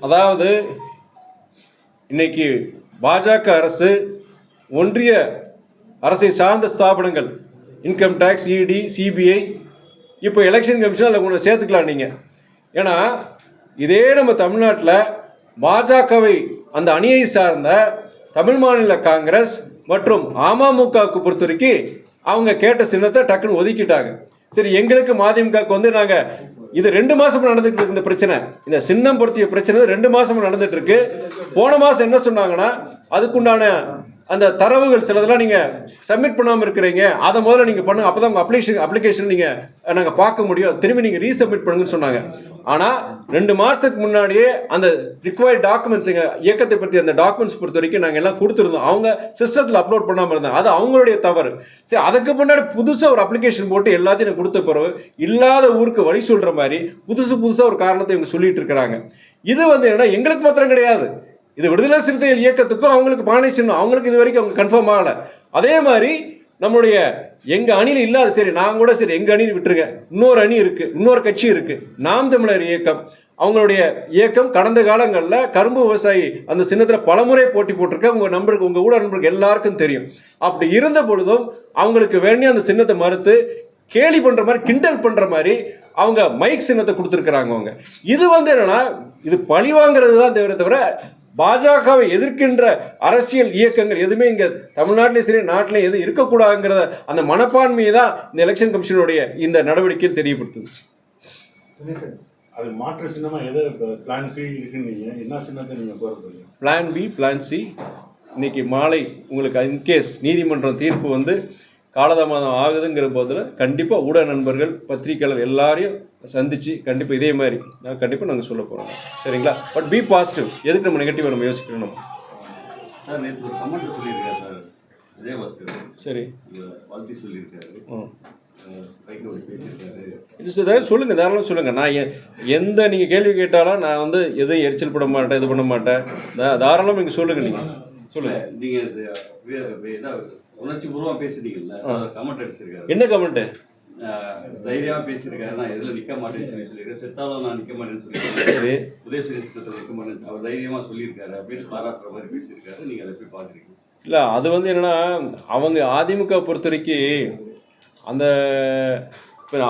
அதாவது இன்னைக்கு பாஜக அரசு ஒன்றிய அரசை சார்ந்த ஸ்தாபனங்கள் இன்கம் டேக்ஸ், இடி, சிபிஐ, இப்போ எலெக்ஷன் கமிஷன் அதில் கொண்டு சேர்த்துக்கலாம் நீங்கள். ஏன்னா இதே நம்ம தமிழ்நாட்டில் பாஜகவை அந்த அணியை சார்ந்த தமிழ் மாநில காங்கிரஸ் மற்றும் அமமுகவுக்கு பொறுத்த வரைக்கும் அவங்க கேட்ட சின்னத்தை டக்குன்னு ஒதுக்கிட்டாங்க. சரி, எங்களுக்கு மதிமுகவுக்கு வந்து நாங்கள் இது 2 மாசமா நடந்துட்டு இருக்கு. இந்த பிரச்சனை, இந்த சின்னம் பொருத்திய பிரச்சனை 2 மாசமா நடந்துட்டு இருக்கு. போன மாசம் என்ன சொன்னாங்கன்னா, அதுக்குண்டான அந்த தரவுகள் சிலதெல்லாம் நீங்கள் சப்மிட் பண்ணாமல் இருக்கிறீங்க, அதை முதல்ல நீங்கள் பண்ணுங்க, அப்போ தான் உங்கள் அப்ளிகேஷன் நீங்கள் நாங்கள் பார்க்க முடியும், திரும்பி நீங்கள் ரீசப்மிட் பண்ணுங்கன்னு சொன்னாங்க. ஆனால் 2 மாதத்துக்கு முன்னாடியே அந்த ரிக்வயர்ட் டாக்குமெண்ட்ஸ் எங்கள் இயக்கத்தை பற்றி அந்த டாக்குமெண்ட்ஸ் பொறுத்த வரைக்கும் நாங்கள் எல்லாம் கொடுத்துருந்தோம். அவங்க சிஸ்டத்தில் அப்லோட் பண்ணாமல் இருந்தாங்க, அது அவங்களுடைய தவறு. சரி, அதுக்கு முன்னாடி புதுசாக ஒரு அப்ளிகேஷன் போட்டு எல்லாத்தையும் நான் கொடுத்த பிறகு இல்லாத ஊருக்கு வழி சொல்கிற மாதிரி புதுசாக ஒரு காரணத்தை இவங்க சொல்லிட்டு இருக்கிறாங்க. இது வந்து என்னன்னா எங்களுக்கு மாத்திரம் கிடையாது, இது விடுதலை சிறுத்தைகள் இயக்கத்துக்கும் அவங்களுக்கு பானை சின்னம், அவங்களுக்கு இது வரைக்கும் அவங்க கன்ஃபார்ம் ஆகலை. அதே மாதிரி நம்மளுடைய எங்கள் அணியில் இல்லாத, சரி நாங்கள் கூட சரி எங்கள் அணியில் விட்டுருங்க, இன்னொரு அணி இருக்குது, இன்னொரு கட்சி இருக்குது, நாம் தமிழர் இயக்கம். அவங்களுடைய இயக்கம் கடந்த காலங்களில் கரும்பு விவசாயி அந்த சின்னத்தில் பலமுறை போட்டி போட்டிருக்க உங்கள் ஊட நண்பருக்கு எல்லாருக்கும் தெரியும். அப்படி இருந்த பொழுதும் அவங்களுக்கு வேண்டிய அந்த சின்னத்தை மறுத்து கேலி பண்ணுற மாதிரி, கிண்டல் பண்ணுற மாதிரி அவங்க மைக் சின்னத்தை கொடுத்துருக்குறாங்க. அவங்க இது வந்து என்னன்னா, இது பழி வாங்கிறது தான் தவிர பாஜகவை எதிர்க்கின்ற அரசியல் இயக்கங்கள் எதுவுமே இங்கே தமிழ்நாட்டிலையும் சரி நாட்டிலையும் எதுவும் இருக்கக்கூடாதுங்கிறத அந்த மனப்பான்மையை தான் இந்த எலெக்ஷன் கமிஷனுடைய இந்த நடவடிக்கையில் தெரியப்படுத்துது. அது மாற்று சின்னமா எது பிளான் சி இருக்குன்னு என்ன சின்னத்தை நீங்கள் கோர போறீங்க? பிளான் பி, பிளான் சி இன்னைக்கு மாலை உங்களுக்கு இன்கேஸ் நீதிமன்றம் தீர்ப்பு வந்து காலதாமதம் ஆகுதுங்கிற போதில் கண்டிப்பாக ஊடக நண்பர்கள், பத்திரிகையாளர் எல்லாரையும் சந்தித்து கண்டிப்பாக இதே மாதிரி கண்டிப்பாக நாங்கள் சொல்ல போகிறோம். சரிங்களா? But be positive. எதுக்கு நம்ம நெகட்டிவாக நம்ம யோசிக்கணும்? சார் நேற்று ஒரு கமெண்ட் சொல்லியிருக்காரு சார் விஜயபாஸ்கர். சரி, வாழ்த்தி சொல்லியிருக்காரு, பேசியிருக்காரு. இது சார் சொல்லுங்கள், தாராளம் சொல்லுங்கள். நான் எந்த நீங்கள் கேள்வி கேட்டாலும் நான் வந்து எதுவும் எரிச்சல் பட மாட்டேன், இது பண்ண மாட்டேன். தாராளம் நீங்கள் சொல்லுங்கள். நீங்கள் சொல்லுங்கள். நீங்கள் உணர்ச்சி பூர்வமாக பேசுறீங்கல்ல, கமெண்ட் அடிச்சிருக்காரு. என்ன கமெண்ட்? தைரியமா பேசியிருக்காரு, நான் எதில் நிற்க மாட்டேன்னு சொல்லியிருக்கேன், செத்தாலும் நான் நிற்க மாட்டேன்னு சொல்லியிருக்கேன். சரி, உதயசூரிய சித்தத்தில் நிற்க மாட்டேன்னு அவர் தைரியமா சொல்லியிருக்காரு அப்படின்னு பாராட்டுற மாதிரி பேசியிருக்காரு. நீங்க அதை போய் பார்க்குறீங்க? இல்லை, அது வந்து என்னன்னா, அவங்க அதிமுக பொறுத்த வரைக்கும் அந்த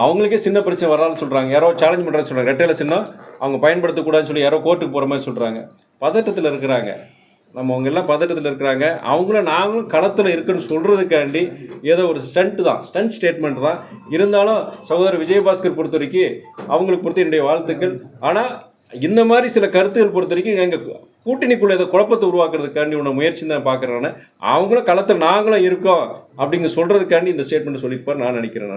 அவங்களுக்கே சின்ன பிரச்சனை வரான்னு சொல்கிறாங்க. யாரோ சேலஞ்ச் பண்ணுறான்னு சொல்கிறாங்க, ரெட்டையில சின்னம் அவங்க பயன்படுத்தக்கூடாதுன்னு சொல்லி யாரோ கோர்ட்டுக்கு போகிற மாதிரி சொல்கிறாங்க. பதட்டத்தில் இருக்கிறாங்க, நம்ம அவங்க எல்லாம் பதட்டத்தில் இருக்கிறாங்க. அவங்களும் நாங்களும் களத்தில் இருக்குன்னு சொல்கிறதுக்காண்டி ஏதோ ஒரு ஸ்டண்ட் ஸ்டேட்மெண்ட் தான். இருந்தாலும் சகோதரர் விஜயபாஸ்கர் பொறுத்த வரைக்கும் அவங்களுக்கு பொறுத்த என்னுடைய வாழ்த்துக்கள். ஆனால் இந்த மாதிரி சில கருத்துக்கள் பொறுத்த வரைக்கும் எங்கள் கூட்டணிக்குள்ளே ஏதோ குழப்பத்தை உருவாக்குறதுக்காண்டி உன்னை முயற்சி தான் பார்க்குறேன்னு, அவங்களும் களத்தில் நாங்களும் இருக்கோம் அப்படிங்க சொல்கிறதுக்காண்டி இந்த ஸ்டேட்மெண்ட் சொல்லியிருப்பார் நான் நினைக்கிறேன்.